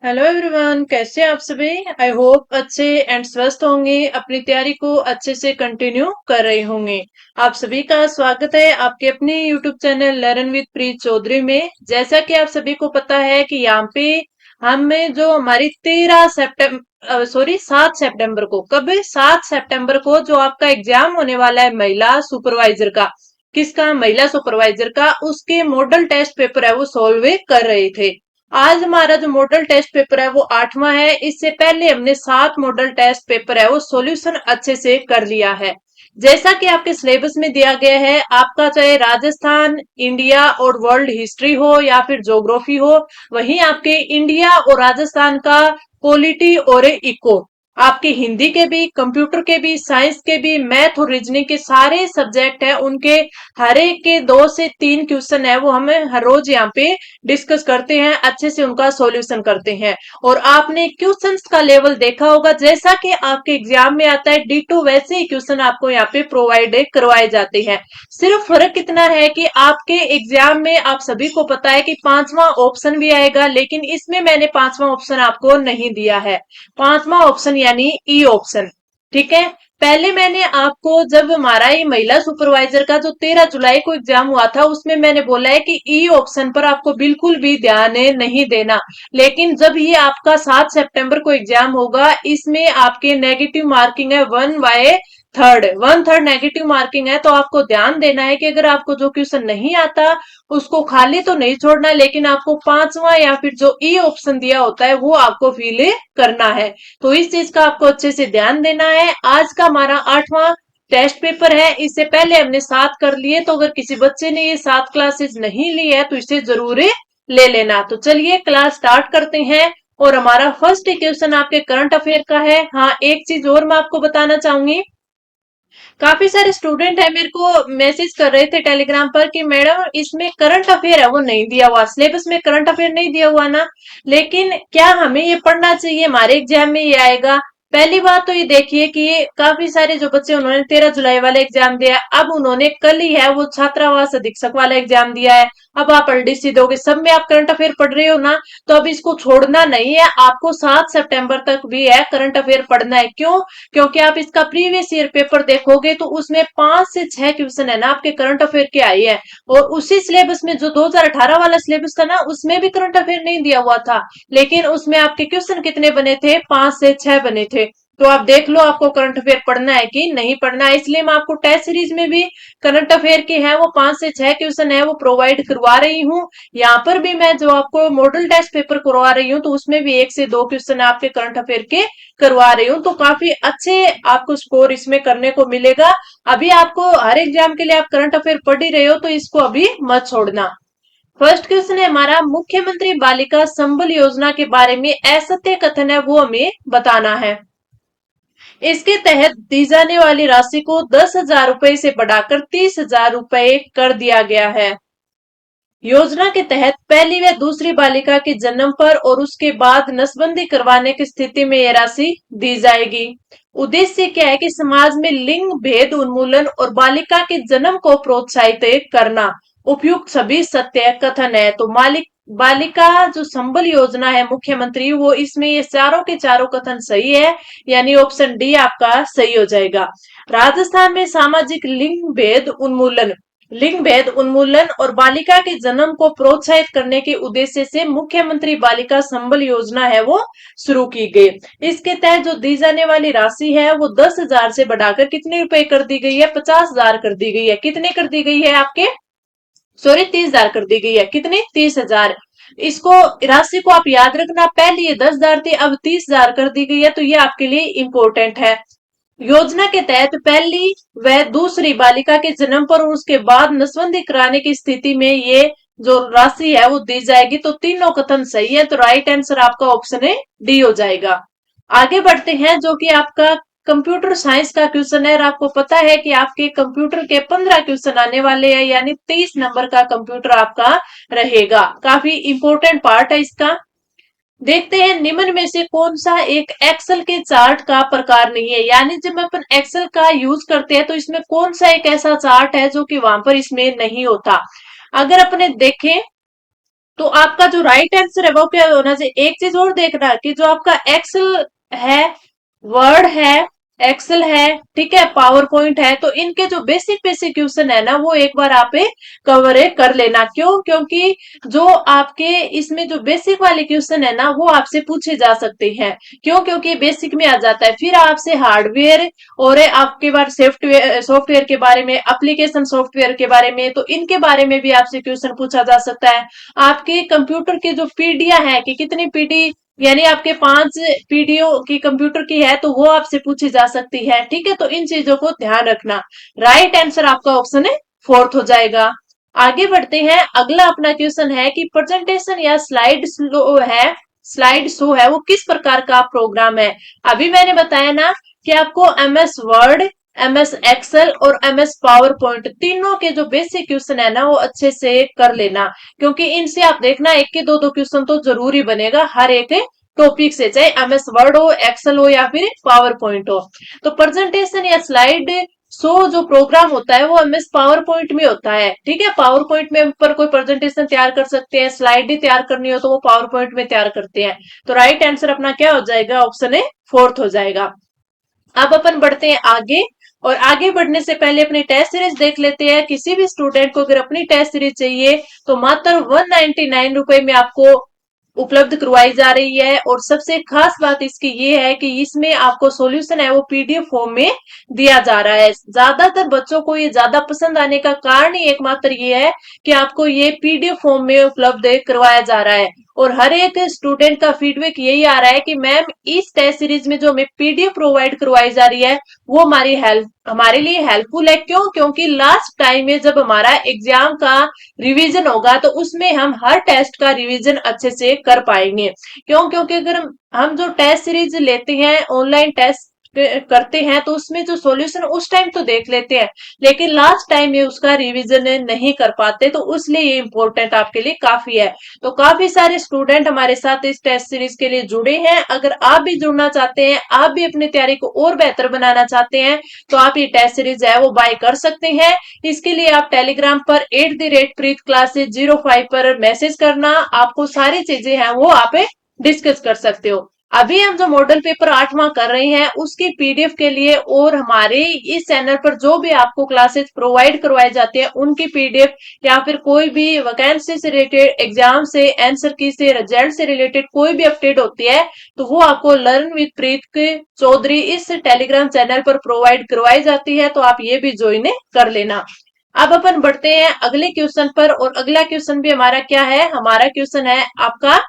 Hello everyone, कैसे हैं आप सभी। आई होप अच्छे एंड स्वस्थ होंगे, अपनी तैयारी को अच्छे से कंटिन्यू कर रहे होंगे। आप सभी का स्वागत है आपके अपने यूट्यूब चैनल लर्न विद प्रीत चौधरी में। जैसा कि आप सभी को पता है कि यहाँ पे हमें जो हमारी 7 सितंबर को, कब 7 सितंबर को जो आपका एग्जाम होने वाला है महिला सुपरवाइजर का। किसका? महिला सुपरवाइजर का। उसके मॉडल टेस्ट पेपर है वो सॉल्व कर रहे थे। आज हमारा जो मॉडल टेस्ट पेपर है वो 8वां है। इससे पहले हमने 7 मॉडल टेस्ट पेपर है वो सॉल्यूशन अच्छे से कर लिया है। जैसा कि आपके सिलेबस में दिया गया है, आपका चाहे राजस्थान, इंडिया और वर्ल्ड हिस्ट्री हो या फिर ज्योग्राफी हो, वहीं आपके इंडिया और राजस्थान का पॉलिटी और इको, आपके हिंदी के भी, कंप्यूटर के भी, साइंस के भी, मैथ और रीजनिंग के सारे सब्जेक्ट है उनके हर एक के 2 से 3 क्वेश्चन है वो हमें हर रोज यहाँ पे डिस्कस करते हैं, अच्छे से उनका सॉल्यूशन करते हैं। और आपने क्वेश्चंस का लेवल देखा होगा, जैसा कि आपके एग्जाम में आता है डिटो वैसे ही क्वेश्चन आपको यहाँ पे प्रोवाइड करवाए जाते हैं। सिर्फ फर्क कितना है कि आपके एग्जाम में आप सभी को पता है कि 5वां ऑप्शन भी आएगा, लेकिन इसमें मैंने 5वां ऑप्शन आपको नहीं दिया है। 5वां ऑप्शन यानी ई ऑप्शन। ठीक है। पहले मैंने आपको जब हमारा ये महिला सुपरवाइजर का जो 13 जुलाई को एग्जाम हुआ था उसमें मैंने बोला है कि ई ऑप्शन पर आपको बिल्कुल भी ध्यान नहीं देना। लेकिन जब ये आपका 7 सितंबर को एग्जाम होगा, इसमें आपके नेगेटिव मार्किंग है 1/3 नेगेटिव मार्किंग है। तो आपको ध्यान देना है कि अगर आपको जो क्वेश्चन नहीं आता उसको खाली तो नहीं छोड़ना, लेकिन आपको 5वां या फिर जो ई ऑप्शन दिया होता है वो आपको फिल करना है। तो इस चीज का आपको अच्छे से ध्यान देना है। आज का हमारा 8वां टेस्ट पेपर है। इससे पहले हमने 7 कर लिए, तो अगर किसी बच्चे ने ये 7 क्लासेस नहीं ली है तो इसे जरूर ले लेना। तो चलिए क्लास स्टार्ट करते हैं। और हमारा फर्स्ट क्वेश्चन आपके करंट अफेयर का है। हाँ, एक चीज और मैं आपको बताना चाहूंगी। काफी सारे स्टूडेंट है मेरे को मैसेज कर रहे थे टेलीग्राम पर कि मैडम इसमें करंट अफेयर है वो नहीं दिया हुआ, सिलेबस में करंट अफेयर नहीं दिया हुआ ना, लेकिन क्या हमें ये पढ़ना चाहिए, हमारे एग्जाम में ये आएगा। पहली बात तो ये देखिए कि ये काफी सारे जो बच्चे उन्होंने 13 जुलाई वाला एग्जाम दिया है, अब उन्होंने कल ही है वो छात्रावास अधीक्षक वाला एग्जाम दिया है। अब आप एलडीसी दोगे, सब में आप करंट अफेयर पढ़ रहे हो ना, तो अब इसको छोड़ना नहीं है आपको। 7 सितंबर तक भी है करंट अफेयर पढ़ना है। क्यों? क्योंकि आप इसका प्रीवियस ईयर पेपर देखोगे तो उसमें 5 से 6 क्वेश्चन है ना आपके करंट अफेयर के आई है। और उसी सिलेबस में जो 2018 वाला सिलेबस था ना, उसमें भी करंट अफेयर नहीं दिया हुआ था, लेकिन उसमें आपके क्वेश्चन कितने बने थे? 5 से 6 बने थे। तो आप देख लो आपको करंट अफेयर पढ़ना है कि नहीं पढ़ना है। इसलिए मैं आपको टेस्ट सीरीज में भी करंट अफेयर के हैं वो 5 से 6 क्वेश्चन है वो प्रोवाइड करवा रही हूँ। यहाँ पर भी मैं जो आपको मॉडल टेस्ट पेपर करवा रही हूँ तो उसमें भी 1 से 2 क्वेश्चन आपके करंट अफेयर के करवा रही हूँ। तो काफी अच्छे आपको स्कोर इसमें करने को मिलेगा। अभी आपको हर एग्जाम के लिए आप करंट अफेयर पढ़ ही रहे हो तो इसको अभी मत छोड़ना। फर्स्ट क्वेश्चन है हमारा, मुख्यमंत्री बालिका संबल योजना के बारे में असत्य कथन है वो हमें बताना है। इसके तहत दी जाने वाली राशि को 10,000 रुपए से बढ़ाकर 30,000 रुपए कर दिया गया है। योजना के तहत पहली व दूसरी बालिका के जन्म पर और उसके बाद नसबंदी करवाने की स्थिति में यह राशि दी जाएगी। उद्देश्य क्या है कि समाज में लिंग भेद उन्मूलन और बालिका के जन्म को प्रोत्साहित करना। उपयुक्त सभी सत्य कथन है। तो मालिक बालिका जो संबल योजना है मुख्यमंत्री, वो इसमें ये चारों के चारों कथन सही है, यानी ऑप्शन डी आपका सही हो जाएगा। राजस्थान में सामाजिक लिंग भेद उन्मूलन और बालिका के जन्म को प्रोत्साहित करने के उद्देश्य से मुख्यमंत्री बालिका संबल योजना है वो शुरू की गई। इसके तहत जो दी जाने वाली राशि है वो 10,000 से बढ़ाकर कितने रुपए कर दी गई है? 50,000 कर दी गई है। कितने कर दी गई है आपके? सॉरी, 30,000 कर दी गई है। कितने? 30,000। इसको राशि को आप याद रखना, पहले ये 10,000 थी, अब 30,000 कर दी गई है, तो ये आपके लिए इंपॉर्टेंट है। योजना के तहत पहली व दूसरी बालिका के जन्म पर और उसके बाद नसबंदी कराने की स्थिति में ये जो राशि है वो दी जाएगी। तो तीनों कथन सही है, तो राइट आंसर आपका ऑप्शन है डी हो जाएगा। आगे बढ़ते हैं जो कि आपका कंप्यूटर साइंस का क्वेश्चन है। और आपको पता है कि आपके कंप्यूटर के 15 क्वेश्चन आने वाले हैं, यानी 23 नंबर का कंप्यूटर आपका रहेगा। काफी इंपॉर्टेंट पार्ट है इसका। देखते हैं निम्न में से कौन सा एक एक्सेल के चार्ट का प्रकार नहीं है, यानी जब अपन एक्सेल का यूज करते हैं तो इसमें कौन सा एक ऐसा चार्ट है जो कि वहां पर इसमें नहीं होता। अगर अपने देखें तो आपका जो राइट आंसर है वो क्या होना चाहिए, एक चीज और देखना कि जो आपका एक्सेल है, वर्ड है, एक्सेल है, ठीक है, पावर पॉइंट है, तो इनके जो बेसिक बेसिक क्वेश्चन है ना वो एक बार आप कवर कर लेना। क्यों? क्योंकि जो आपके इसमें जो बेसिक वाले क्वेश्चन है ना वो आपसे पूछे जा सकते हैं। क्यों? क्योंकि बेसिक में आ जाता है, फिर आपसे हार्डवेयर और आपके बारे सॉफ्टवेयर सॉफ्टवेयर के बारे में, एप्लीकेशन सॉफ्टवेयर के बारे में, तो इनके बारे में भी आपसे क्वेश्चन पूछा जा सकता है। आपके कंप्यूटर की जो पीढ़ियां हैं कि कितनी पीढ़ी, यानी आपके 5 पीढ़ियों की कंप्यूटर की है तो वो आपसे पूछी जा सकती है। ठीक है, तो इन चीजों को ध्यान रखना। राइट आंसर आपका ऑप्शन है फोर्थ हो जाएगा। आगे बढ़ते हैं, अगला अपना क्वेश्चन है कि प्रेजेंटेशन या स्लाइड शो है वो किस प्रकार का प्रोग्राम है। अभी मैंने बताया ना कि आपको एमएस वर्ड, एमएस एक्सेल और एमएस पावर पॉइंट तीनों के जो बेसिक क्वेश्चन है ना वो अच्छे से कर लेना। क्योंकि इनसे आप देखना एक के दो क्वेश्चन तो जरूरी बनेगा हर एक टॉपिक से, चाहे एमएस वर्ड हो, एक्सेल हो या फिर पावर पॉइंट हो। तो प्रेजेंटेशन या स्लाइड शो जो प्रोग्राम होता है वो एमएस पावर पॉइंट में होता है। ठीक है, पावर पॉइंट में पर कोई प्रेजेंटेशन तैयार कर सकते हैं, स्लाइड ही तैयार करनी हो तो वो पावर पॉइंट में तैयार करते हैं। तो राइट आंसर अपना क्या हो जाएगा, ऑप्शन है फोर्थ हो जाएगा। अब अपन बढ़ते हैं आगे, और आगे बढ़ने से पहले अपनी टेस्ट सीरीज देख लेते हैं। किसी भी स्टूडेंट को अगर अपनी टेस्ट सीरीज चाहिए तो मात्र 199 रुपए में आपको उपलब्ध करवाई जा रही है। और सबसे खास बात इसकी ये है कि इसमें आपको सॉल्यूशन है वो पीडीएफ फॉर्म में दिया जा रहा है। ज्यादातर बच्चों को ये ज्यादा पसंद आने का कारण ही एकमात्र ये है कि आपको ये पीडीएफ फॉर्म में उपलब्ध करवाया जा रहा है। और हर एक स्टूडेंट का फीडबैक यही आ रहा है कि मैम इस टेस्ट सीरीज में जो हमें पीडीएफ प्रोवाइड करवाई जा रही है वो हमारे लिए हेल्पफुल है। क्यों? क्योंकि लास्ट टाइम में जब हमारा एग्जाम का रिवीजन होगा तो उसमें हम हर टेस्ट का रिवीजन अच्छे से कर पाएंगे। क्यों? क्योंकि अगर हम जो टेस्ट सीरीज लेते हैं, ऑनलाइन टेस्ट करते हैं, तो उसमें जो सॉल्यूशन उस टाइम तो देख लेते हैं लेकिन लास्ट टाइम में उसका रिवीजन नहीं कर पाते, तो उसलिए ये इम्पोर्टेंट आपके लिए काफी है। तो काफी सारे स्टूडेंट हमारे साथ इस टेस्ट सीरीज के लिए जुड़े हैं। अगर आप भी जुड़ना चाहते हैं, आप भी अपनी तैयारी को और बेहतर बनाना चाहते हैं, तो आप ये टेस्ट सीरीज है वो बाय कर सकते हैं। इसके लिए आप टेलीग्राम पर @preetclasses05 पर मैसेज करना, आपको सारी चीजें हैं वो आप डिस्कस कर सकते हो। अभी हम जो मॉडल पेपर 8वां कर रहे हैं उसकी पीडीएफ के लिए और हमारे इस चैनल पर जो भी आपको क्लासेस प्रोवाइड करवाए जाते हैं उनकी पीडीएफ या फिर कोई भी वैकेंसी से रिलेटेड, एग्जाम से, आंसर की से, रिजल्ट से रिलेटेड कोई भी अपडेट होती है तो वो आपको लर्न विद प्रीत चौधरी इस टेलीग्राम चैनल पर प्रोवाइड करवाई जाती है। तो आप ये भी ज्वाइन कर लेना। अब अपन बढ़ते हैं अगले क्वेश्चन पर, और अगला क्वेश्चन भी हमारा क्या है, हमारा क्वेश्चन है आपका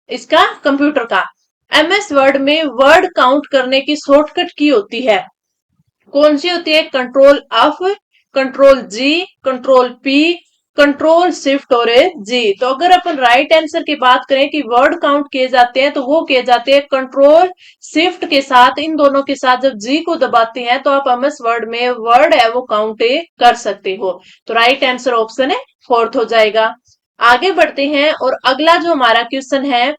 इसका कंप्यूटर का। एमएस वर्ड में वर्ड काउंट करने की शॉर्टकट की होती है, कौन सी होती है? कंट्रोल एफ, कंट्रोल जी, कंट्रोल पी, कंट्रोल शिफ्ट और जी। तो अगर अपन राइट आंसर की बात करें कि वर्ड काउंट किए जाते हैं तो वो किए जाते हैं कंट्रोल शिफ्ट के साथ, इन दोनों के साथ जब जी को दबाते हैं तो आप एमएस वर्ड में वर्ड है वो काउंट कर सकते हो। तो राइट आंसर ऑप्शन है फोर्थ हो जाएगा। आगे बढ़ते हैं, और अगला जो हमारा क्वेश्चन है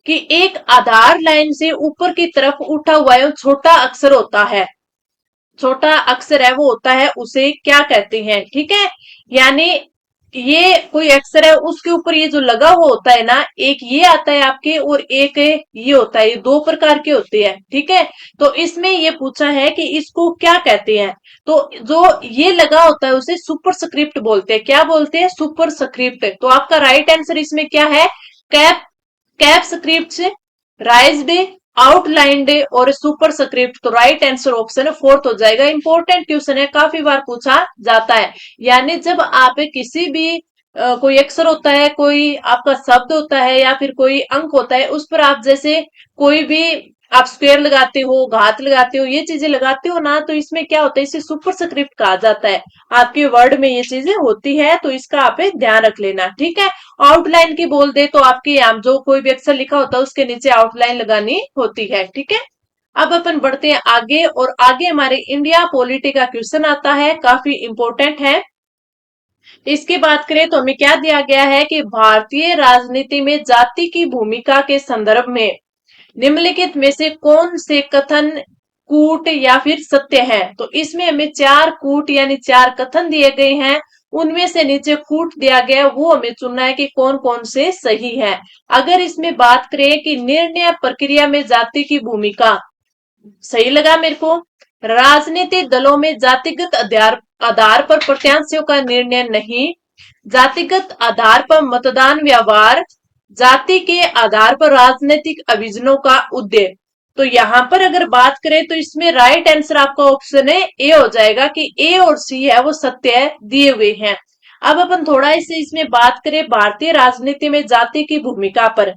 कि एक आधार लाइन से ऊपर की तरफ उठा हुआ छोटा अक्षर होता है, छोटा अक्षर है वो होता है, उसे क्या कहते हैं? ठीक है, यानी ये कोई अक्षर है उसके ऊपर ये जो लगा हुआ होता है ना, एक ये आता है आपके और एक ये होता है, ये दो प्रकार के होते हैं। ठीक है, तो इसमें ये पूछा है कि इसको क्या कहते हैं। तो जो ये लगा होता है उसे सुपर स्क्रिप्ट बोलते हैं। क्या बोलते हैं? Super script. तो आपका राइट आंसर इसमें क्या है? कैप कैप स्क्रिप्ट, राइज्ड, आउटलाइंड और सुपर स्क्रिप्ट। तो राइट आंसर ऑप्शन है फोर्थ हो जाएगा। इंपॉर्टेंट क्वेश्चन है, काफी बार पूछा जाता है। यानी जब आप किसी भी कोई अक्षर होता है, कोई आपका शब्द होता है या फिर कोई अंक होता है, उस पर आप जैसे कोई भी आप स्क्वायर लगाते हो, घात लगाते हो, ये चीजें लगाते हो ना, तो इसमें क्या होता है, इसे सुपर स्क्रिप्ट कहा जाता है। आपके वर्ड में ये चीजें होती है, तो इसका आप ध्यान रख लेना। ठीक है, आउटलाइन की बोल दे तो आपके यहाँ जो कोई भी अक्षर लिखा होता है उसके नीचे आउटलाइन लगानी होती है। ठीक है, अब अपन बढ़ते हैं आगे, और आगे हमारे इंडिया पॉलिटी का क्वेश्चन आता है, काफी इंपॉर्टेंट है। इसकी बात करें तो हमें क्या दिया गया है कि भारतीय राजनीति में जाति की भूमिका के संदर्भ में निम्नलिखित में से कौन से कथन कूट या फिर सत्य है। तो इसमें हमें 4 कूट यानी 4 कथन दिए गए हैं, उनमें से नीचे कूट दिया गया वो हमें चुनना है कि कौन कौन से सही है। अगर इसमें बात करें कि निर्णय प्रक्रिया में जाति की भूमिका, सही लगा मेरे को। राजनीतिक दलों में जातिगत आधार आधार पर प्रत्याशियों का निर्णय नहीं, जातिगत आधार पर मतदान व्यवहार, जाति के आधार पर राजनीतिक अभियानों का उद्देश्य। तो यहां पर अगर बात करें तो इसमें राइट आंसर आपका ऑप्शन है ए हो जाएगा कि ए और सी है वो सत्य दिए हुए हैं। अब अपन थोड़ा इसे इसमें बात करें भारतीय राजनीति में जाति की भूमिका पर।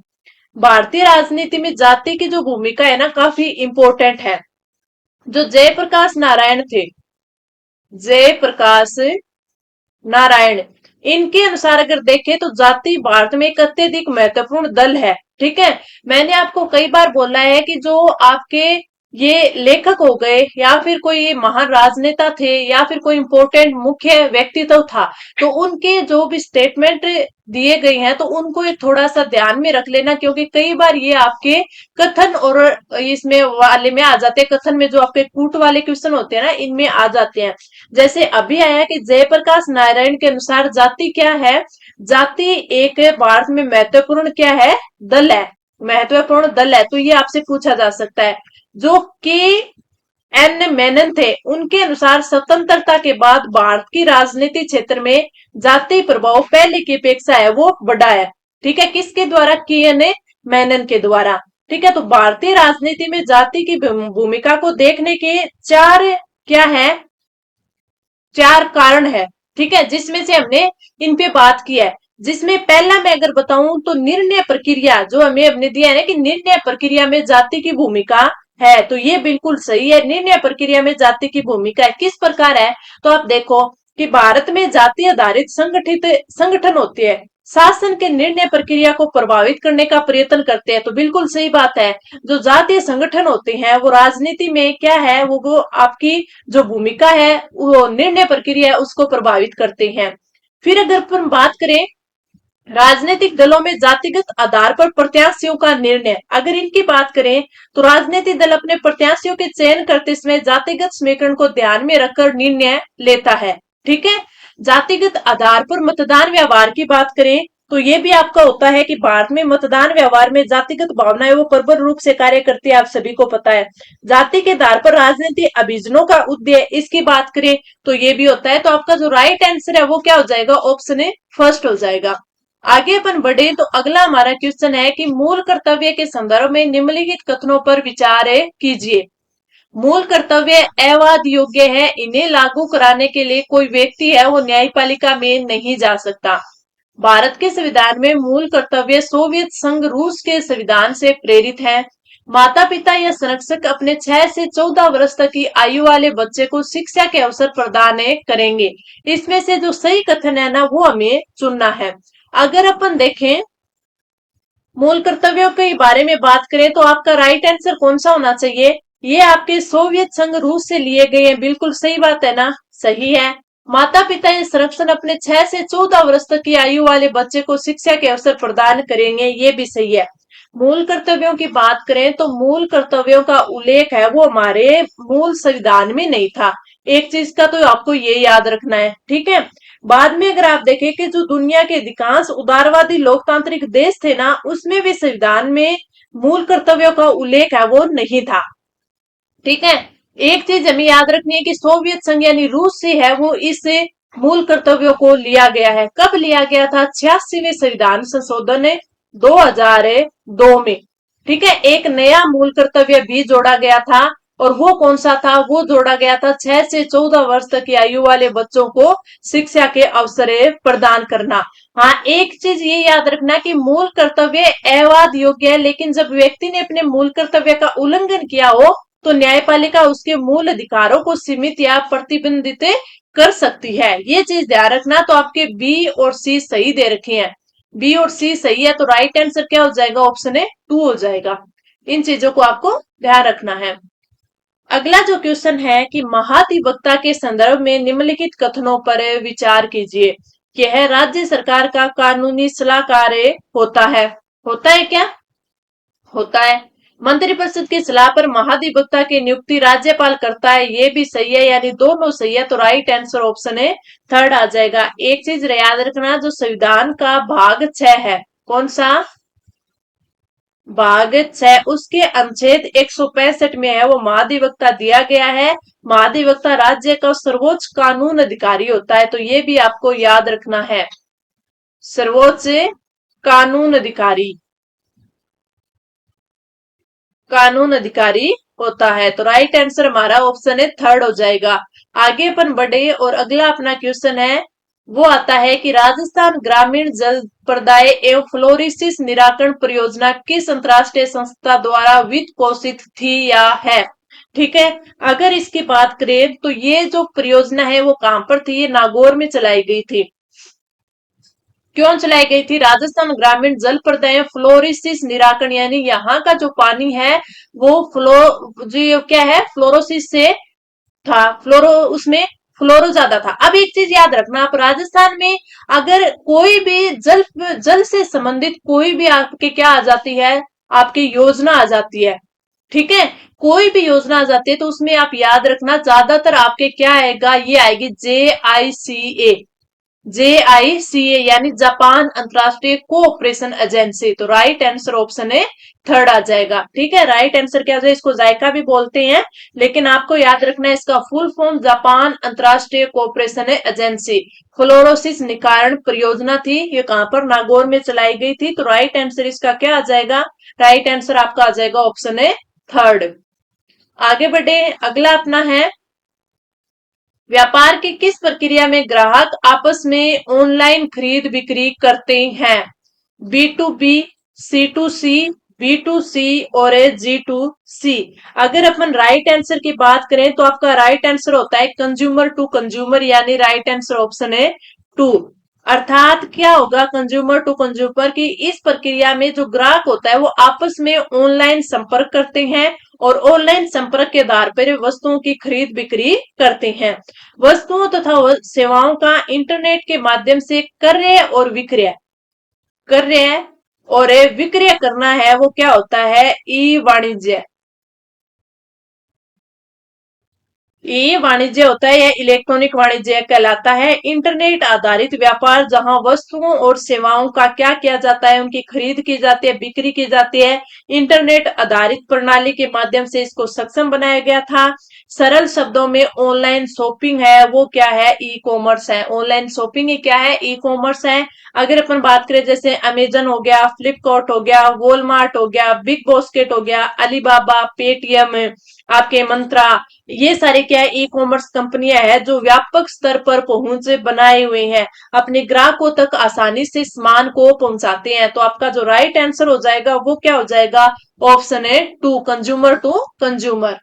भारतीय राजनीति में जाति की जो भूमिका है ना काफी इंपॉर्टेंट है। जो जयप्रकाश नारायण थे, जयप्रकाश नारायण, इनके अनुसार अगर देखें तो जाति भारत में एक अत्यधिक महत्वपूर्ण दल है। ठीक है, मैंने आपको कई बार बोला है कि जो आपके ये लेखक हो गए या फिर कोई महान राजनेता थे या फिर कोई इंपॉर्टेंट मुख्य व्यक्तित्व था, तो उनके जो भी स्टेटमेंट दिए गए हैं तो उनको एक थोड़ा सा ध्यान में रख लेना, क्योंकि कई बार ये आपके कथन और इसमें वाले में आ जाते हैं, कथन में जो आपके कूट वाले क्वेश्चन होते हैं ना इनमें आ जाते हैं। जैसे अभी आया कि जयप्रकाश नारायण के अनुसार जाति क्या है, जाति एक भारत में महत्वपूर्ण क्या है, दल है, महत्वपूर्ण दल है। तो ये आपसे पूछा जा सकता है। जो के एन मेनन थे उनके अनुसार स्वतंत्रता के बाद भारत की राजनीति क्षेत्र में जाति प्रभाव पहले की अपेक्षा है वो बढ़ा है। ठीक है, किसके द्वारा, के एन मेनन के द्वारा। ठीक है, तो भारतीय राजनीति में जाति की भूमिका को देखने के चार क्या है, चार कारण है। ठीक है, जिसमें से हमने इन पे बात किया है। जिसमें पहला मैं अगर बताऊं तो निर्णय प्रक्रिया, जो हमें हमने दिया है ना कि निर्णय प्रक्रिया में जाति की भूमिका है, तो ये बिल्कुल सही है। निर्णय प्रक्रिया में जाति की भूमिका है, किस प्रकार है, तो आप देखो कि भारत में जाति आधारित संगठित संगठन होते हैं, शासन के निर्णय प्रक्रिया को प्रभावित करने का प्रयत्न करते हैं। तो बिल्कुल सही बात है, जो जातीय संगठन होते हैं वो राजनीति में क्या है, वो आपकी जो भूमिका है वो निर्णय प्रक्रिया है उसको प्रभावित करते हैं। फिर अगर अपन बात करें राजनीतिक दलों में जातिगत आधार पर प्रत्याशियों का निर्णय, अगर इनकी बात करें तो राजनीतिक दल अपने प्रत्याशियों के चयन करते समय जातिगत समीकरण को ध्यान में रखकर निर्णय लेता है। ठीक है, जातिगत आधार पर मतदान व्यवहार की बात करें तो ये भी आपका होता है कि भारत में मतदान व्यवहार में जातिगत भावनाएं वो प्रबल रूप से कार्य करती है, आप सभी को पता है। जाति के आधार पर राजनीति अभियानों का उद्देश्य, इसकी बात करें तो ये भी होता है। तो आपका जो राइट आंसर है वो क्या हो जाएगा, ऑप्शन ए फर्स्ट हो जाएगा। आगे अपन बढ़े तो अगला हमारा क्वेश्चन है कि मूल कर्तव्य के संदर्भ में निम्नलिखित कथनों पर विचार कीजिए। मूल कर्तव्य अवाद योग्य है, इन्हें लागू कराने के लिए कोई व्यक्ति है वो न्यायपालिका में नहीं जा सकता। भारत के संविधान में मूल कर्तव्य सोवियत संघ रूस के संविधान से प्रेरित है। माता पिता या संरक्षक अपने 6 से 14 वर्ष तक की आयु वाले बच्चे को शिक्षा के अवसर प्रदान करेंगे। इसमें से जो सही कथन है ना वो हमें चुनना है। अगर अपन देखें मूल कर्तव्यों के बारे में बात करें तो आपका राइट आंसर कौन सा होना चाहिए, ये आपके सोवियत संघ रूस से लिए गए हैं। बिल्कुल सही बात है ना, सही है। माता पिता या संरक्षण अपने 6 से 14 वर्ष तक की आयु वाले बच्चे को शिक्षा के अवसर प्रदान करेंगे, ये भी सही है। मूल कर्तव्यों की बात करें तो मूल कर्तव्यों का उल्लेख है वो हमारे मूल संविधान में नहीं था। एक चीज का तो आपको ये याद रखना है। ठीक है, बाद में अगर आप देखें कि जो दुनिया के अधिकांश उदारवादी लोकतांत्रिक देश थे ना उसमें भी संविधान में मूल कर्तव्यों का उल्लेख है वो नहीं था। ठीक है, एक चीज हमें याद रखनी है कि सोवियत संघ यानी रूस से है वो इस मूल कर्तव्यों को लिया गया है। कब लिया गया था, 86वें संविधान संशोधन 2002 में। ठीक है, एक नया मूल कर्तव्य भी जोड़ा गया था और वो कौन सा था, वो जोड़ा गया था 6 से 14 वर्ष तक की आयु वाले बच्चों को शिक्षा के अवसर प्रदान करना। हाँ, एक चीज ये याद रखना कि मूल कर्तव्य अवाद योग्य है, लेकिन जब व्यक्ति ने अपने मूल कर्तव्य का उल्लंघन किया हो तो न्यायपालिका उसके मूल अधिकारों को सीमित या प्रतिबंधित कर सकती है। ये चीज ध्यान रखना। तो आपके बी और सी सही दे रखे हैं, बी और सी सही है, तो राइट आंसर क्या हो जाएगा, ऑप्शन ए 2 हो जाएगा। इन चीजों को आपको ध्यान रखना है। अगला जो क्वेश्चन है कि महाधिवक्ता के संदर्भ में निम्नलिखित कथनों पर विचार कीजिए। यह राज्य सरकार का कानूनी सलाहकार होता है क्या, होता है। मंत्रिपरिषद की सलाह पर महाधिवक्ता की नियुक्ति राज्यपाल करता है, ये भी सही है, यानी दोनों सही है। तो राइट आंसर ऑप्शन है थर्ड आ जाएगा। एक चीज याद रखना, जो संविधान का भाग 6 है, कौन सा भाग 6, उसके अनुच्छेद 165 में है, वो महाधिवक्ता दिया गया है। महाधिवक्ता राज्य का सर्वोच्च कानून अधिकारी होता है, तो ये भी आपको याद रखना है, सर्वोच्च कानून अधिकारी, कानून अधिकारी होता है। तो राइट आंसर हमारा ऑप्शन है थर्ड हो जाएगा। आगे अपन बढ़े और अगला अपना क्वेश्चन है, वो आता है कि राजस्थान ग्रामीण जल प्रदाय एवं फ्लोरिसिस निराकरण परियोजना किस अंतरराष्ट्रीय संस्था द्वारा वित्त पोषित थी या है। ठीक है, अगर इसकी बात करें तो ये जो परियोजना है वो कहां पर थी, ये नागौर में चलाई गई थी। क्यों चलाई गई थी, राजस्थान ग्रामीण जल प्रदाय फ्लोरिसिस निराकरण, यानी यहाँ का जो पानी है वो जो क्या है फ्लोरोसिस से था, फ्लोरो उसमें फ्लोरो ज्यादा था। अब एक चीज याद रखना, आप राजस्थान में अगर कोई भी जल जल से संबंधित कोई भी आपके क्या आ जाती है, आपकी योजना आ जाती है, ठीक है, कोई भी योजना आ जाती है तो उसमें आप याद रखना ज्यादातर आपके क्या आएगा, ये आएगी JICA, JICA यानी जापान अंतरराष्ट्रीय कोऑपरेशन एजेंसी। तो राइट आंसर ऑप्शन है थर्ड आ जाएगा। ठीक है, राइट आंसर क्या है, इसको जायका भी बोलते हैं, लेकिन आपको याद रखना है इसका फुल फॉर्म जापान अंतरराष्ट्रीय कोऑपरेशन एजेंसी। फ्लोरोसिस निवारण परियोजना थी, ये कहां पर, नागौर में चलाई गई थी। तो राइट आंसर इसका क्या आ जाएगा, राइट आंसर आपका आ जाएगा ऑप्शन है थर्ड। आगे बढ़े, अगला अपना है, व्यापार की किस प्रक्रिया में ग्राहक आपस में ऑनलाइन खरीद बिक्री करते हैं, B2B, C2C, B2C और G2C। अगर अपन राइट आंसर की बात करें तो आपका राइट आंसर होता है कंज्यूमर टू कंज्यूमर, यानी राइट आंसर ऑप्शन है टू। अर्थात क्या होगा, कंज्यूमर टू कंज्यूमर की इस प्रक्रिया में जो ग्राहक होता है वो आपस में ऑनलाइन संपर्क करते हैं और ऑनलाइन संपर्क के आधार पर वस्तुओं की खरीद बिक्री करते हैं। वस्तुओं तथा सेवाओं का इंटरनेट के माध्यम से क्रय और विक्रय कर रहे हैं, और विक्रय करना है वो क्या होता है, ई वाणिज्य। ये वाणिज्य होता है या इलेक्ट्रॉनिक वाणिज्य कहलाता है। इंटरनेट आधारित व्यापार जहां वस्तुओं और सेवाओं का क्या किया जाता है, उनकी खरीद की जाती है, बिक्री की जाती है। इंटरनेट आधारित प्रणाली के माध्यम से इसको सक्षम बनाया गया था। सरल शब्दों में ऑनलाइन शॉपिंग है वो क्या है, ई कॉमर्स है। ऑनलाइन शॉपिंग ही क्या है, ई कॉमर्स है। अगर अपन बात करें जैसे अमेजन हो गया, फ्लिपकार्ट हो गया, वॉलमार्ट हो गया, बिग बास्केट हो गया, अलीबाबा, पेटीएम, आपके मंत्रा, ये सारी क्या है, ई कॉमर्स कंपनियां हैं जो व्यापक स्तर पर पहुंच बनाए हुए हैं, अपने ग्राहकों तक आसानी से सामान को पहुंचाते हैं। तो आपका जो राइट आंसर हो जाएगा वो क्या हो जाएगा, ऑप्शन है टू, कंज्यूमर टू कंज्यूमर।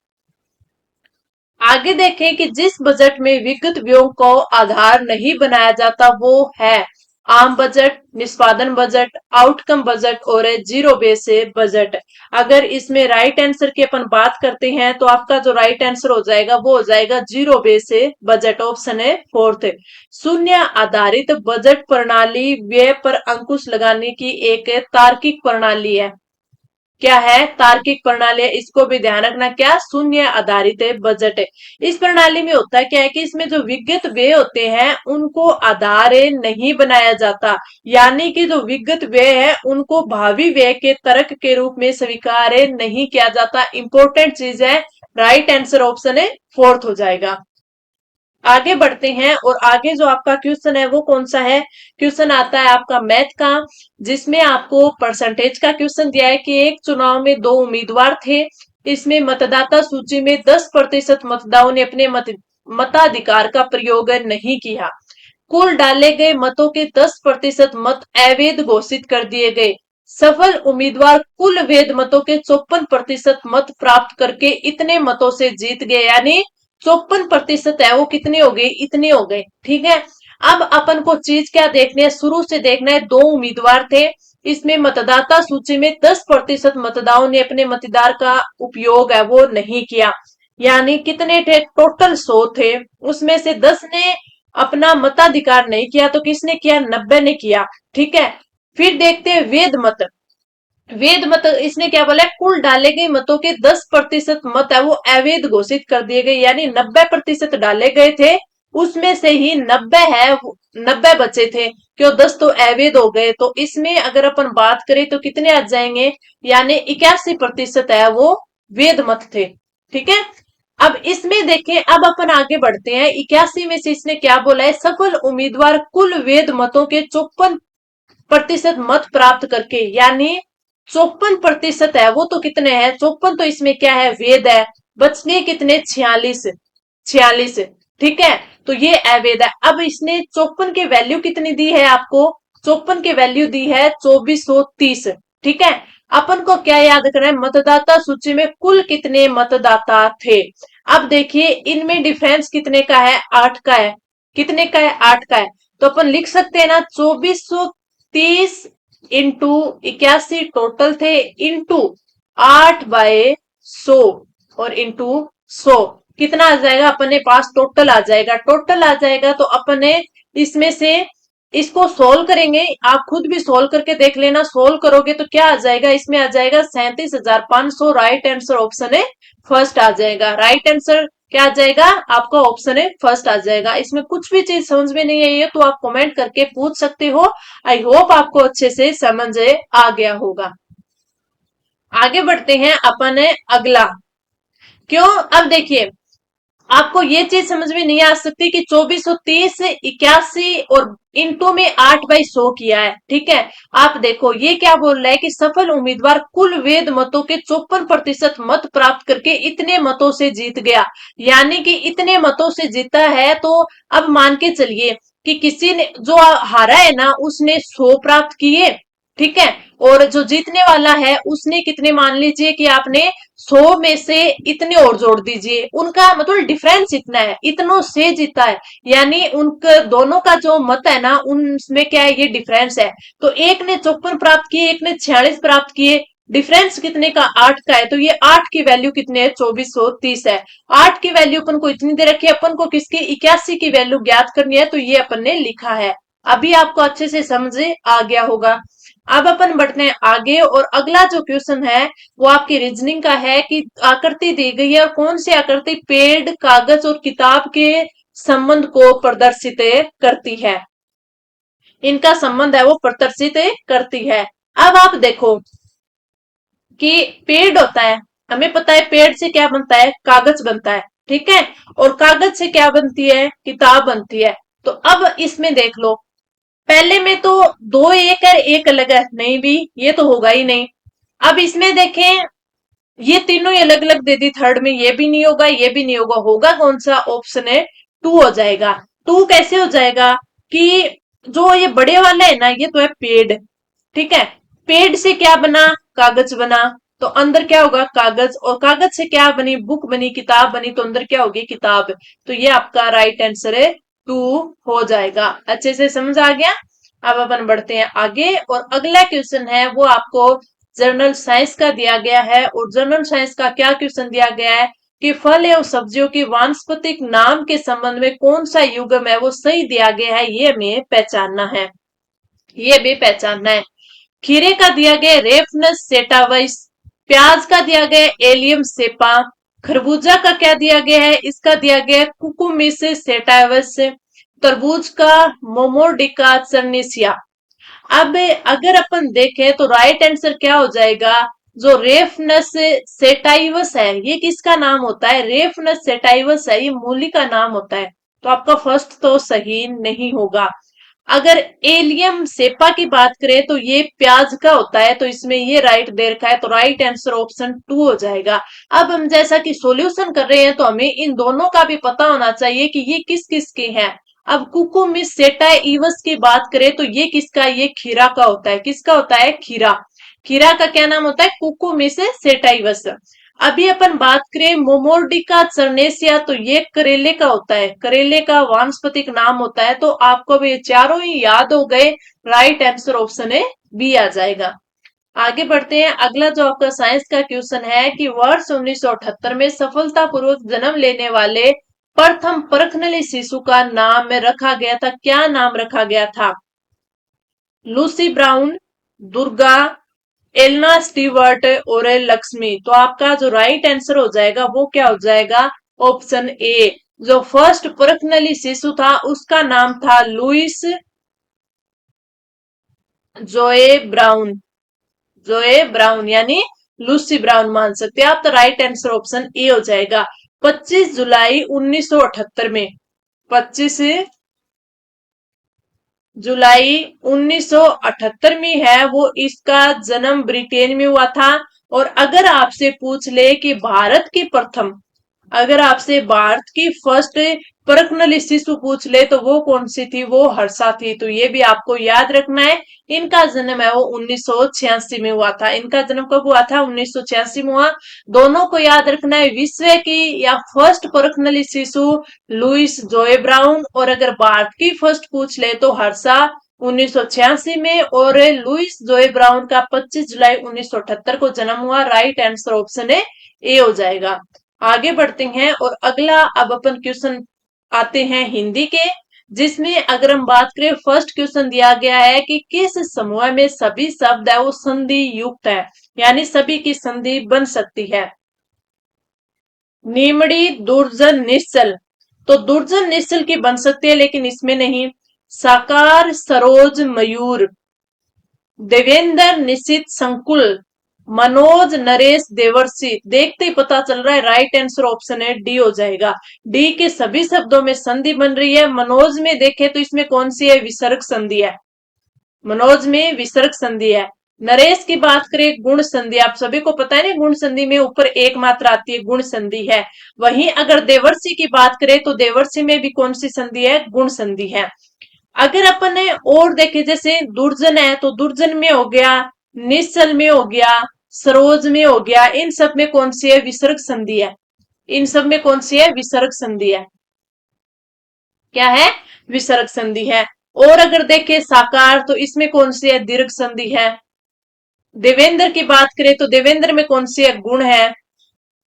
आगे देखें कि जिस बजट में विगत व्ययों को आधार नहीं बनाया जाता वो है आम बजट, निष्पादन बजट, आउटकम बजट और जीरो बेस बजट। अगर इसमें राइट आंसर की अपन बात करते हैं तो आपका जो राइट आंसर हो जाएगा वो हो जाएगा जीरो बेस बजट, ऑप्शन है फोर्थ। शून्य आधारित बजट प्रणाली व्यय पर अंकुश लगाने की एक तार्किक प्रणाली है। क्या है, तार्किक प्रणाली है, इसको भी ध्यान रखना। क्या, शून्य आधारित बजट है। इस प्रणाली में होता है क्या है कि इसमें जो विगत व्यय होते हैं उनको आधार नहीं बनाया जाता, यानी कि जो विगत व्यय है उनको भावी व्यय के तर्क के रूप में स्वीकार नहीं किया जाता। इंपॉर्टेंट चीज है, राइट आंसर ऑप्शन है फोर्थ हो जाएगा। आगे बढ़ते हैं और आगे जो आपका क्वेश्चन है वो कौन सा है, क्वेश्चन आता है आपका मैथ का, जिसमें आपको परसेंटेज का क्वेश्चन दिया है कि एक चुनाव में दो उम्मीदवार थे, इसमें मतदाता सूची में 10% मतदाताओं ने अपने मताधिकार का प्रयोग नहीं किया। कुल डाले गए मतों के 10% मत अवैध घोषित कर दिए गए। सफल उम्मीदवार कुल वैध मतों के 54% मत प्राप्त करके इतने मतों से जीत गए, यानी 54% है वो कितने हो गए, इतने हो गए। ठीक है, अब अपन को चीज क्या देखनी है, शुरू से देखना है, दो उम्मीदवार थे, इसमें मतदाता सूची में 10% मतदाताओं ने अपने मतदार का उपयोग है वो नहीं किया, यानी कितने थे, टोटल 100 थे, उसमें से 10 ने अपना मताधिकार नहीं किया, तो किसने किया, 90 ने किया। ठीक है, फिर देखते हैं वेद मत। वेद मत, इसने क्या बोला है, कुल डाले गए मतों के 10% मत है वो अवैध घोषित कर दिए गए, यानी 90% डाले गए थे, उसमें से ही 90 है, 90 बचे थे, क्यों 10 तो अवैध हो गए। तो इसमें अगर अपन बात करें तो कितने आ जाएंगे, यानी 81% है वो वेद मत थे। ठीक है, अब इसमें देखें, अब अपन आगे बढ़ते हैं। 81 में से इसने क्या बोला है, सफल उम्मीदवार कुल वेद मतों के 54% मत प्राप्त करके, यानी 54% है वो, तो कितने हैं 54, तो इसमें क्या है वेद है, बचने कितने 46, 46। ठीक है, तो ये अवैध है। अब इसने 54 की वैल्यू कितनी दी है आपको, 54 की वैल्यू दी है 2430। ठीक है, अपन को क्या याद करना है, मतदाता सूची में कुल कितने मतदाता थे। अब देखिए इनमें डिफरेंस कितने का है, 8 का है, कितने का है, 8 का है। तो अपन लिख सकते हैं ना 2430 इंटू 81 टोटल थे, इंटू 8/100 और इंटू 100, कितना आ जाएगा अपने पास, टोटल आ जाएगा, टोटल आ जाएगा। तो अपने इसमें से इसको सोल्व करेंगे, आप खुद भी सोल्व करके देख लेना, सोल्व करोगे तो क्या आ जाएगा, इसमें आ जाएगा 37,500, राइट आंसर ऑप्शन है फर्स्ट आ जाएगा, राइट आंसर क्या आ जाएगा आपका, ऑप्शन है फर्स्ट आ जाएगा। इसमें कुछ भी चीज समझ में नहीं आई है तो आप कमेंट करके पूछ सकते हो। आई होप आपको अच्छे से समझ आ गया होगा। आगे बढ़ते हैं अपन है अगला, क्यों, अब देखिए आपको ये चीज समझ में नहीं आ सकती कि 2430 से 81 और इंटू में 8/100 किया है। ठीक है, आप देखो ये क्या बोल रहा है कि सफल उम्मीदवार कुल वेद मतों के 54% मत प्राप्त करके इतने मतों से जीत गया, यानी कि इतने मतों से जीता है। तो अब मान के चलिए कि किसी ने जो हारा है ना उसने 100 प्राप्त किए, ठीक है, और जो जीतने वाला है उसने कितने, मान लीजिए कि आपने 100 में से इतने और जोड़ दीजिए, उनका मतलब डिफरेंस इतना है, इतनों से जीता है, यानी उनके दोनों का जो मत है ना उनमें क्या है, ये डिफरेंस है। तो एक ने 54 प्राप्त किए, एक ने 46 प्राप्त किए, डिफरेंस कितने का, 8 का है। तो ये 8 की वैल्यू कितने है, 2430 है। 8 की वैल्यू अपन को इतनी दे रखी है, अपन को किसकी 81 की वैल्यू ज्ञात करनी है, तो ये अपन ने लिखा है। अभी आपको अच्छे से समझ आ गया होगा। अब अपन बढ़ते हैं आगे, और अगला जो क्वेश्चन है वो आपकी रीजनिंग का है कि आकृति दी गई है और कौन सी आकृति पेड़, कागज और किताब के संबंध को प्रदर्शित करती है, इनका संबंध है वो प्रदर्शित करती है। अब आप देखो कि पेड़ होता है, हमें पता है पेड़ से क्या बनता है, कागज बनता है, ठीक है, और कागज से क्या बनती है, किताब बनती है। तो अब इसमें देख लो, पहले में तो दो एक है, एक अलग है, नहीं भी, ये तो होगा ही नहीं। अब इसमें देखें, ये तीनों ही अलग अलग दे दी, थर्ड में ये भी नहीं होगा, ये भी नहीं होगा, होगा कौन सा, ऑप्शन है टू हो जाएगा। टू कैसे हो जाएगा कि जो ये बड़े वाला है ना ये तो है पेड़, ठीक है, पेड़ से क्या बना, कागज बना, तो अंदर क्या होगा, कागज, और कागज से क्या बनी, बुक बनी, किताब बनी, तो अंदर क्या होगी, किताब। तो ये आपका राइट आंसर है टू हो जाएगा। अच्छे से समझ आ गया। अब अपन बढ़ते हैं आगे, और अगला क्वेश्चन है वो आपको जनरल साइंस का दिया गया है, और जनरल साइंस का क्या क्वेश्चन दिया गया है कि फल एवं सब्जियों की वानस्पतिक नाम के संबंध में कौन सा युग्म है वो सही दिया गया है, ये हमें पहचानना है, ये भी पहचानना है। खीरे का दिया गया रेफनस सेटावाइस, प्याज का दिया गया एलियम सेपा, खरबूजा का क्या दिया गया है, इसका दिया गया कुकुमिस सेटावस, तरबूज का मोमोडिका चर्निसिया। अब अगर अपन देखें तो राइट आंसर क्या हो जाएगा, जो रेफनस सेटाइवस है, ये किसका नाम होता है, रेफनस सेटाइवस है, ये मूली का नाम होता है। तो आपका फर्स्ट तो सही नहीं होगा। अगर एलियम सेपा की बात करें तो ये प्याज का होता है, तो इसमें ये राइट दे रखा है, तो राइट आंसर ऑप्शन टू हो जाएगा। अब हम जैसा कि सॉल्यूशन कर रहे हैं तो हमें इन दोनों का भी पता होना चाहिए कि ये किस किस के हैं। अब कुकुमिस सेटाइवस की बात करें तो ये किसका, ये खीरा का होता है, किसका होता है, खीरा, खीरा का क्या नाम होता है, कुकुमिस सेटाइवस। अभी अपन बात करें मोमोर्डिका चरनेसिया, तो ये करेले का होता है, करेले का वानस्पतिक नाम होता है। तो आपको भी चारों ही याद हो गए, राइट आंसर ऑप्शन है बी आ जाएगा। आगे बढ़ते हैं, अगला जो आपका साइंस का क्वेश्चन है कि वर्ष 1978 में सफलतापूर्वक जन्म लेने वाले प्रथम परखनली शिशु का नाम में रखा गया था, क्या नाम रखा गया था, Lucy brown, Durga, Elna Stewart और लक्ष्मी। तो आपका जो राइट आंसर हो जाएगा वो क्या हो जाएगा, ऑप्शन ए। जो फर्स्ट परखनली शिशु था उसका नाम था लुइस जोए ब्राउन। जोए ब्राउन यानी लूसी ब्राउन मान सकते हैं आप। तो राइट आंसर ऑप्शन ए हो जाएगा। 25 जुलाई 1978 में, 25 जुलाई 1978 में है वो, इसका जन्म ब्रिटेन में हुआ था। और अगर आपसे पूछ ले कि भारत की प्रथम, अगर आपसे भारत की फर्स्ट पर्सनल शिशु पूछ ले तो वो कौन सी थी, वो हर्षा थी। तो ये भी आपको याद रखना है। इनका जन्म है वो 1986 में हुआ था। इनका जन्म कब हुआ था, 1986 में हुआ। दोनों को याद रखना है, विश्व की या फर्स्ट पर्सनल शिशु लुइस जोए ब्राउन, और अगर भारत की फर्स्ट पूछ ले तो हर्षा 1986 में, और लुइस जोए ब्राउन का 25 जुलाई 1978 को जन्म हुआ। राइट आंसर ऑप्शन है ए हो जाएगा। आगे बढ़ते हैं और अगला अब अपन क्वेश्चन आते हैं हिंदी के, जिसमें अगर हम बात करें, फर्स्ट क्वेश्चन दिया गया है कि किस समूह में सभी शब्द है वो संधि युक्त है, यानी सभी की संधि बन सकती है। नीमड़ी दुर्जन निश्चल, तो दुर्जन निश्चल की बन सकती है लेकिन इसमें नहीं। साकार सरोज मयूर, देवेंद्र निशित संकुल, मनोज नरेश देवर्षि। देखते ही पता चल रहा है राइट आंसर ऑप्शन है डी हो जाएगा। डी के सभी शब्दों में संधि बन रही है। मनोज में देखे तो इसमें कौन सी है, विसर्ग संधि है। मनोज में विसर्ग संधि है। नरेश की बात करें, गुण संधि, आप सभी को पता है ना, गुण संधि में ऊपर एक मात्रा आती है, गुण संधि है। वहीं अगर देवर्षि की बात करें तो देवर्षि में भी कौन सी संधि है, गुण संधि है। अगर अपन ने और देखे, जैसे दुर्जन है तो दुर्जन में हो गया, निश्चल में हो गया, सरोज में हो गया, इन सब में कौन सी है, विसर्ग संधि है। इन सब में कौन सी है, विसर्ग संधि है। क्या है, विसर्ग संधि है। और अगर देखें साकार तो इसमें कौन सी है, दीर्घ संधि है। देवेंद्र की बात करें तो देवेंद्र में कौन सी है, गुण है।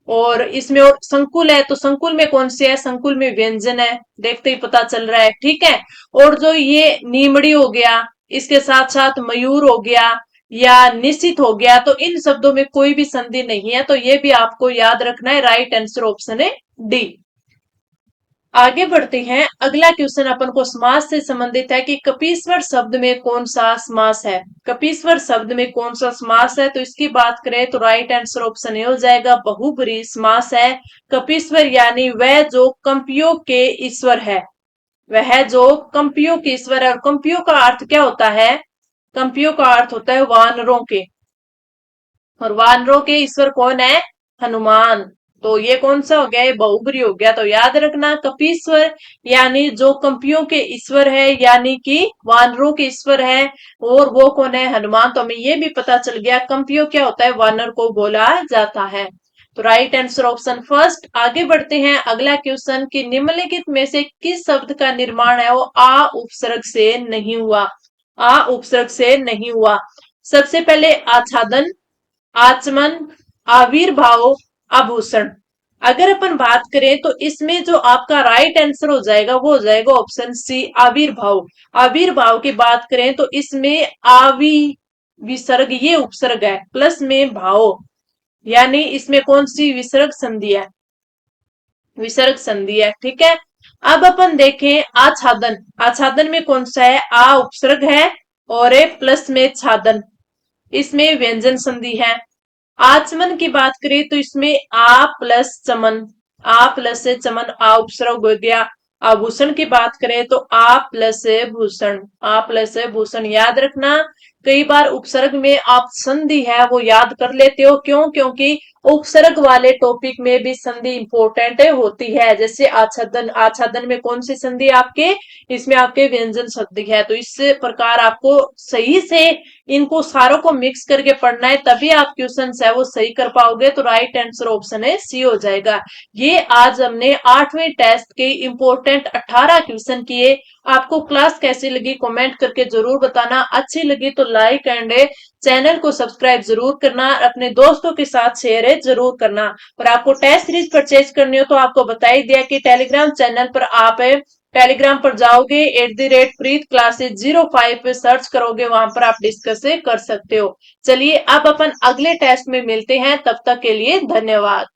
और इसमें और संकुल है तो संकुल में कौन सी है, संकुल में व्यंजन है। देखते ही पता चल रहा है, ठीक है। और जो ये नीमड़ी हो गया, इसके साथ साथ मयूर हो गया या निश्चित हो गया, तो इन शब्दों में कोई भी संधि नहीं है। तो ये भी आपको याद रखना है। राइट आंसर ऑप्शन है डी। आगे बढ़ते हैं। अगला क्वेश्चन अपन को समास से संबंधित है कि कपीश्वर शब्द में कौन सा समास है। कपीश्वर शब्द में कौन सा समास है, तो इसकी बात करें तो राइट आंसर ऑप्शन ए हो जाएगा, बहुब्रीहि समास है। कपीश्वर यानी वह जो कंपियों के ईश्वर है, वह जो कंपियों के ईश्वर है। और कंपियों का अर्थ क्या होता है, कंपियों का अर्थ होता है वानरों के, और वानरों के ईश्वर कौन है, हनुमान। तो ये कौन सा हो गया, ये बहुब्रीहि हो गया। तो याद रखना, कपीश्वर यानी जो कंपियों के ईश्वर है, यानी कि वानरों के ईश्वर है, और वो कौन है, हनुमान। तो हमें ये भी पता चल गया कंपियों क्या होता है, वानर को बोला जाता है। तो राइट आंसर ऑप्शन फर्स्ट। आगे बढ़ते हैं अगला क्वेश्चन कि निम्नलिखित में से किस शब्द का निर्माण है वो आ उपसर्ग से नहीं हुआ। आ उपसर्ग से नहीं हुआ। सबसे पहले आच्छादन, आचमन, आविर्भाव, आभूषण। अगर अपन बात करें तो इसमें जो आपका राइट आंसर हो जाएगा वो हो जाएगा ऑप्शन सी, आविर्भाव। आविर्भाव की बात करें तो इसमें आवि विसर्ग ये उपसर्ग है, प्लस में भाव, यानी इसमें कौन सी विसर्ग संधि है, विसर्ग संधि है, ठीक है। अब अपन देखें आच्छादन। आच्छादन में कौन सा है, आ उपसर्ग है और ए प्लस में छादन, इसमें व्यंजन संधि है। आचमन की बात करें तो इसमें आ प्लस चमन, आ प्लस से चमन, आ उपसर्ग हो गया। आभूषण की बात करें तो आ प्लस भूषण, आ प्लस भूषण। याद रखना, कई बार उपसर्ग में आप संधि है वो याद कर लेते हो, क्यों, क्योंकि उपसर्ग वाले टॉपिक में भी संधि इंपॉर्टेंट होती है। जैसे आच्छादन, आच्छादन में कौन सी संधि आपके, इसमें आपके व्यंजन संधि है। तो इस प्रकार आपको सही से इनको सारों को मिक्स करके पढ़ना है, तभी आप क्वेश्चन है वो सही कर पाओगे। तो राइट आंसर ऑप्शन है सी हो जाएगा। ये आज हमने 8वें टेस्ट के इंपोर्टेंट 18 क्वेश्चन किए। आपको क्लास कैसी लगी कमेंट करके जरूर बताना। अच्छी लगी तो लाइक एंड चैनल को सब्सक्राइब जरूर करना, अपने दोस्तों के साथ शेयर जरूर करना। और आपको टेस्ट सीरीज परचेज करनी हो तो आपको बता ही दिया कि टेलीग्राम चैनल पर आप टेलीग्राम पर जाओगे @प्रीत क्लासेस 05 पे सर्च करोगे, वहां पर आप डिस्कस कर सकते हो। चलिए अब अपन अगले टेस्ट में मिलते हैं, तब तक के लिए धन्यवाद।